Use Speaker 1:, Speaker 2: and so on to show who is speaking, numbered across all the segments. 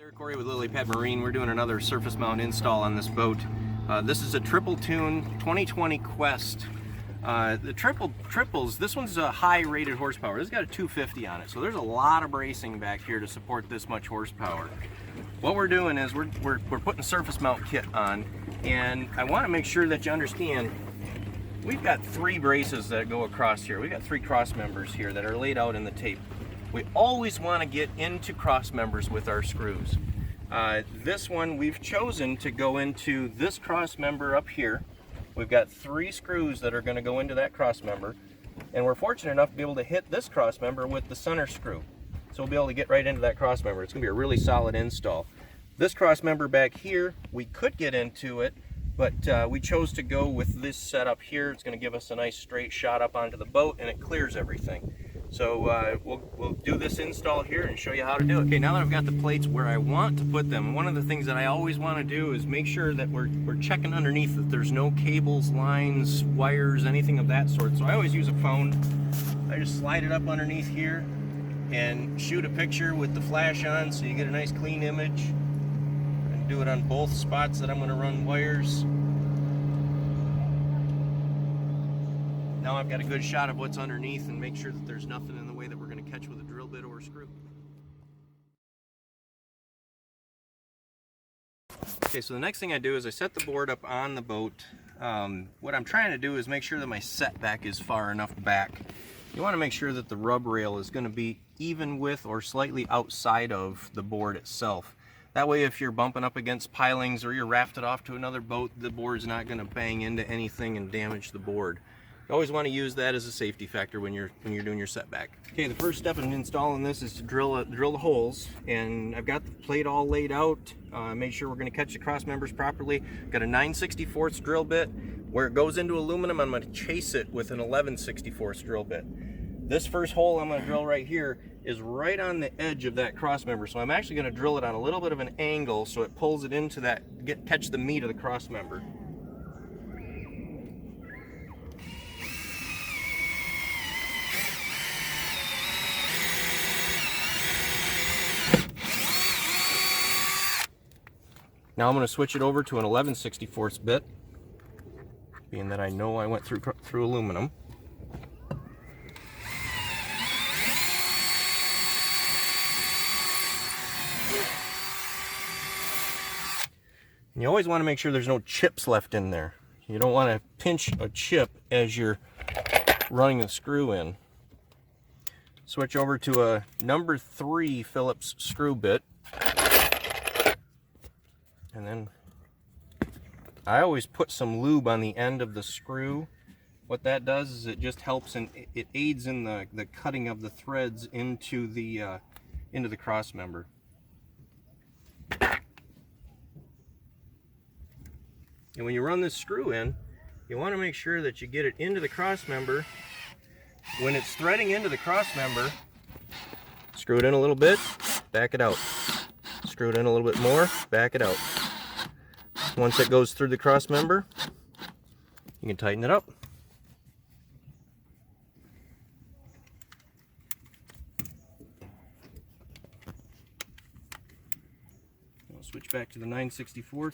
Speaker 1: There, Corey with LilliPad Marine. We're doing another surface mount install on this boat. This is a triple tune 2020 Quest. The triples, this one's a high rated horsepower. This has got a 250 on it, so there's a lot of bracing back here to support this much horsepower. What we're doing is we're putting surface mount kit on, and I want to make sure that you understand we've got 3 braces that go across here. We've got 3 cross members here that are laid out in the tape. We always want to get into cross members with our screws. This one we've chosen to go into this cross member up here. We've got 3 screws that are going to go into that cross member, and we're fortunate enough to be able to hit this cross member with the center screw. So we'll be able to get right into that cross member. It's going to be a really solid install. This cross member back here, we could get into it, but we chose to go with this setup here. It's going to give us a nice straight shot up onto the boat, and it clears everything. So we'll do this install here and show you how to do it. Okay, now that I've got the plates where I want to put them, one of the things that I always want to do is make sure that we're checking underneath that there's no cables, lines, wires, anything of that sort. So I always use a phone. I just slide it up underneath here and shoot a picture with the flash on so you get a nice clean image. And do it on both spots that I'm going to run wires. Now I've got a good shot of what's underneath and make sure that there's nothing in the way that we're going to catch with a drill bit or a screw. Okay, so the next thing I do is I set the board up on the boat. What I'm trying to do is make sure that my setback is far enough back. You want to make sure that the rub rail is going to be even with or slightly outside of the board itself. That way if you're bumping up against pilings or you're rafted off to another boat, the board's not going to bang into anything and damage the board. You always want to use that as a safety factor when you're doing your setback. Okay, the first step in installing this is to drill the holes, and I've got the plate all laid out. Made sure we're going to catch the cross members properly. Got a 9/64 drill bit. Where it goes into aluminum, I'm going to chase it with an 11/64 drill bit. This first hole I'm going to drill right here is right on the edge of that cross member, so I'm actually going to drill it on a little bit of an angle so it pulls it into that, catch the meat of the cross member. Now I'm going to switch it over to an 11/64 bit, being that I know I went through aluminum. And you always want to make sure there's no chips left in there. You don't want to pinch a chip as you're running the screw in. Switch over to a number 3 Phillips screw bit. And then I always put some lube on the end of the screw. What that does is it just helps and it aids in the cutting of the threads into the cross member. And when you run this screw in, you want to make sure that you get it into the cross member. When it's threading into the cross member, screw it in a little bit, back it out. Screw it in a little bit more, back it out. Once it goes through the cross member, you can tighten it up. I'll switch back to the 9/64.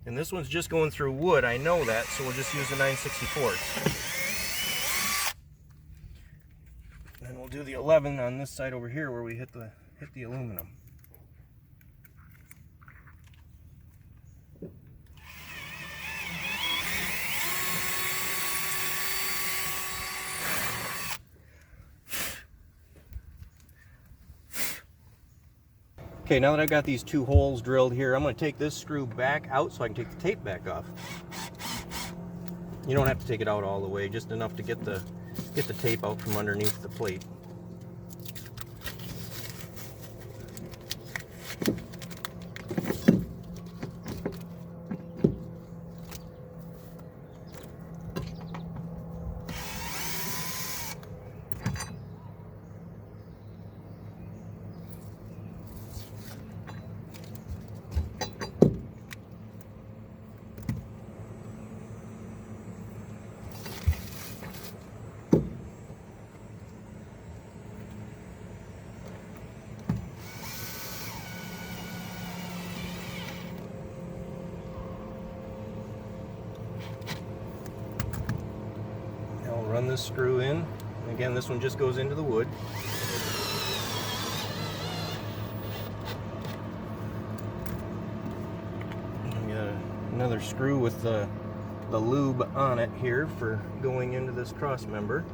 Speaker 1: And this one's just going through wood, I know that, so we'll just use the 9/64. And we'll do the 11 on this side over here where we hit the aluminum. Okay, now that I've got these 2 holes drilled here, I'm going to take this screw back out so I can take the tape back off. You don't have to take it out all the way, just enough to get the tape out from underneath the plate. this screw in. Again, this one just goes into the wood. We got another screw with the lube on it here for going into this cross member.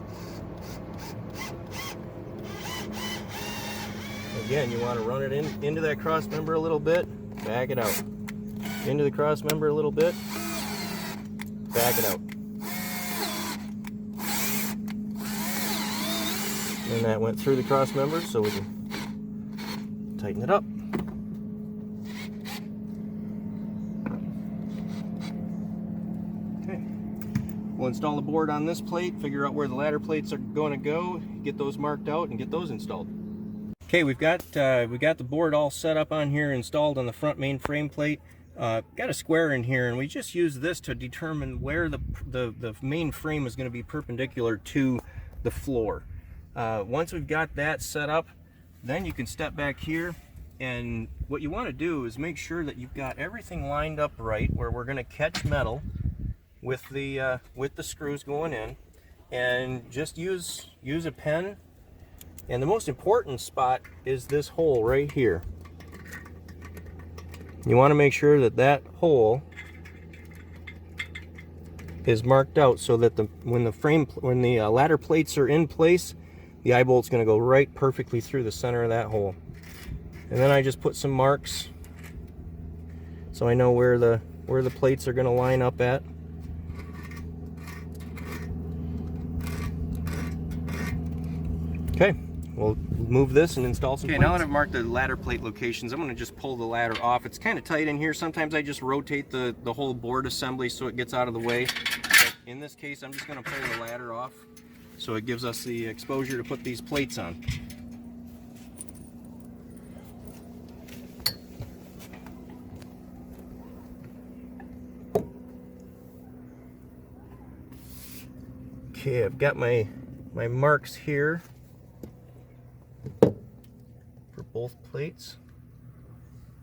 Speaker 1: Again, you want to run it into that cross member a little bit, back it out. Into the cross member a little bit, back it out. And that went through the cross member, so we can tighten it up. Okay. We'll install the board on this plate, figure out where the ladder plates are going to go, get those marked out, and get those installed. Okay, we got the board all set up on here, installed on the front main frame plate. Got a square in here, and we just use this to determine where the main frame is going to be perpendicular to the floor. Once we've got that set up, then you can step back here, and what you want to do is make sure that you've got everything lined up right where we're going to catch metal with the screws going in, and just use a pen. And the most important spot is this hole right here. You want to make sure that that hole is marked out so that when the ladder plates are in place, the eye bolt's going to go right perfectly through the center of that hole. And then I just put some marks so I know where the plates are going to line up at. Okay. We'll move this and install some plates. Now that I've marked the ladder plate locations, I'm going to just pull the ladder off. It's kind of tight in here. Sometimes I just rotate the whole board assembly so it gets out of the way. But in this case, I'm just going to pull the ladder off so it gives us the exposure to put these plates on. Okay, I've got my marks here for both plates.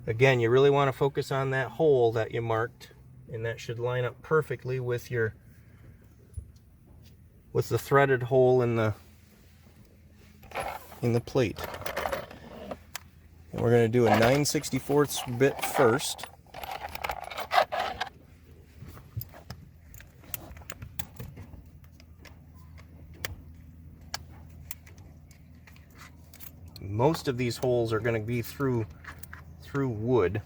Speaker 1: Again, you really want to focus on that hole that you marked, and that should line up perfectly with the threaded hole in the plate. And we're going to do a 9/64 bit first. Most of these holes are going to be through wood.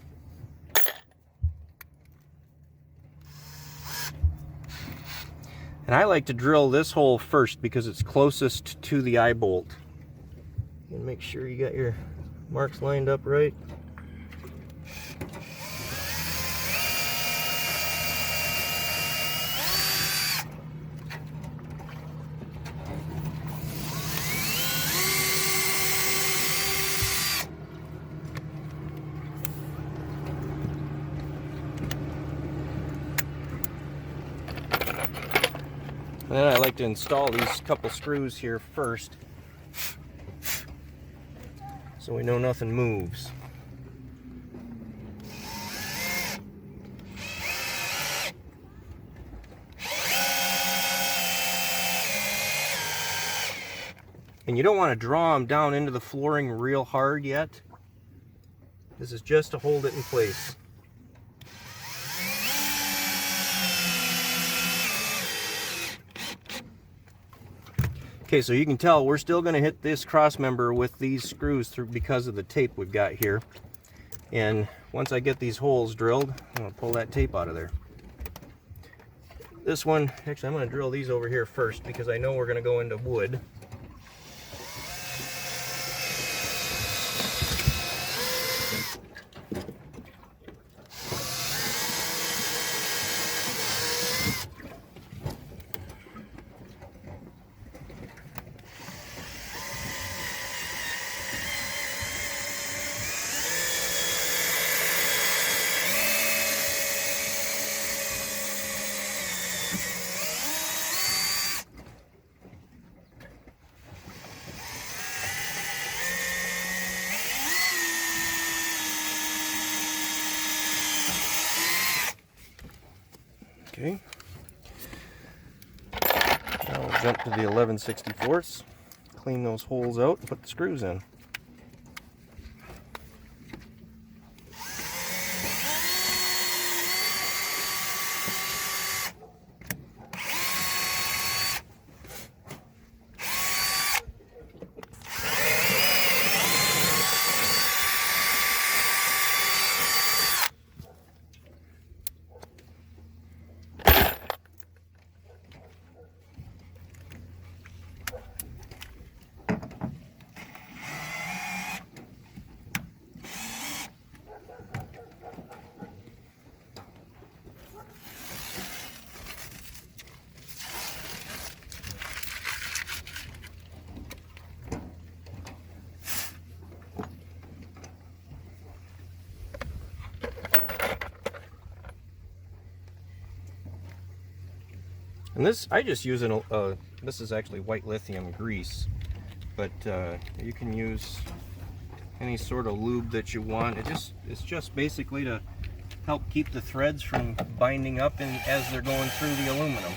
Speaker 1: And I like to drill this hole first because it's closest to the eye bolt. And make sure you got your marks lined up right. And then I like to install these couple screws here first so we know nothing moves. And you don't want to draw them down into the flooring real hard yet. This is just to hold it in place. Okay, so you can tell we're still going to hit this cross member with these screws through because of the tape we've got here. And once I get these holes drilled, I'm going to pull that tape out of there. This one, actually I'm going to drill these over here first because I know we're going to go into wood. Okay. Now we'll Jump to the 11/64, clean those holes out, and put the screws in. And this, I just use this is actually white lithium grease, but you can use any sort of lube that you want. It's just basically to help keep the threads from binding up as they're going through the aluminum.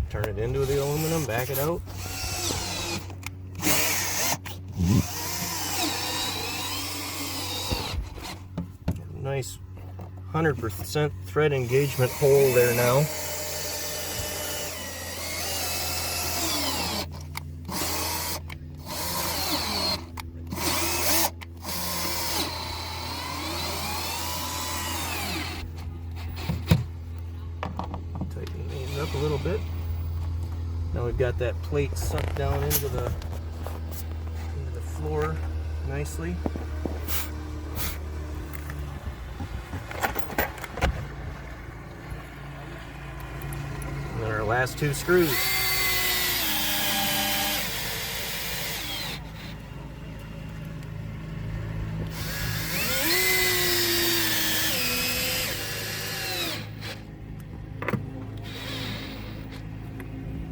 Speaker 1: Turn it into the aluminum, back it out. Nice 100% thread engagement hole there now. Tighten these up a little bit. Now we've got that plate sunk down into the floor nicely. And then our last two screws.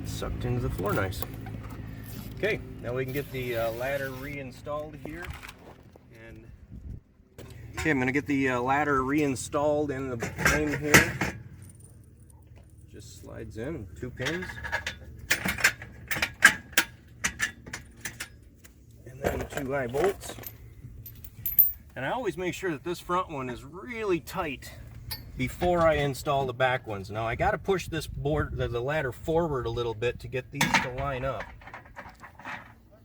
Speaker 1: Sucked into the floor nice. Okay, now we can get the ladder reinstalled here. And okay, I'm going to get the ladder reinstalled in the frame here. Just slides in, 2 pins. And then 2 eye bolts. And I always make sure that this front one is really tight before I install the back ones. Now I got to push this board, the ladder forward a little bit to get these to line up.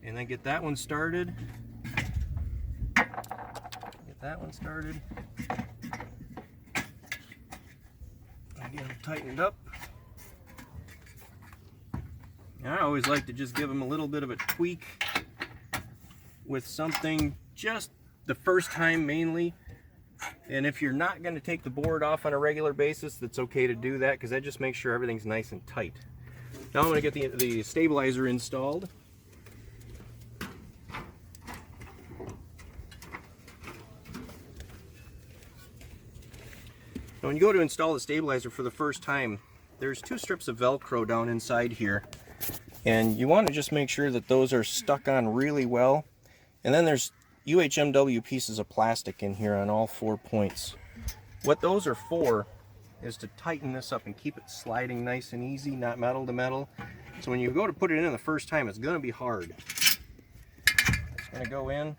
Speaker 1: And then get that one started. Get that one started. And get them tightened up. And I always like to just give them a little bit of a tweak with something just the first time mainly. And if you're not going to take the board off on a regular basis, that's okay to do that, because that just makes sure everything's nice and tight. Now I'm going to get the stabilizer installed. Now when you go to install the stabilizer for the first time, there's 2 strips of Velcro down inside here. And you want to just make sure that those are stuck on really well. And then there's UHMW pieces of plastic in here on all 4 points. What those are for is to tighten this up and keep it sliding nice and easy, not metal to metal. So when you go to put it in the first time, it's going to be hard. It's going to go in.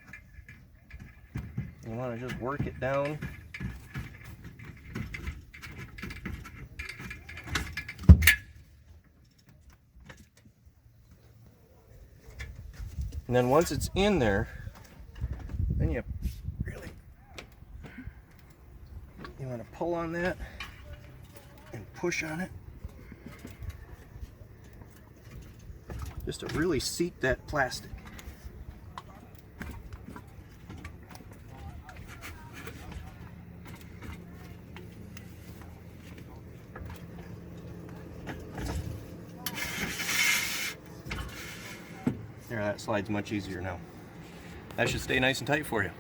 Speaker 1: You want to just work it down. And then once it's in there, then you want to pull on that and push on it just to really seat that plastic. There, that slides much easier now. That should stay nice and tight for you.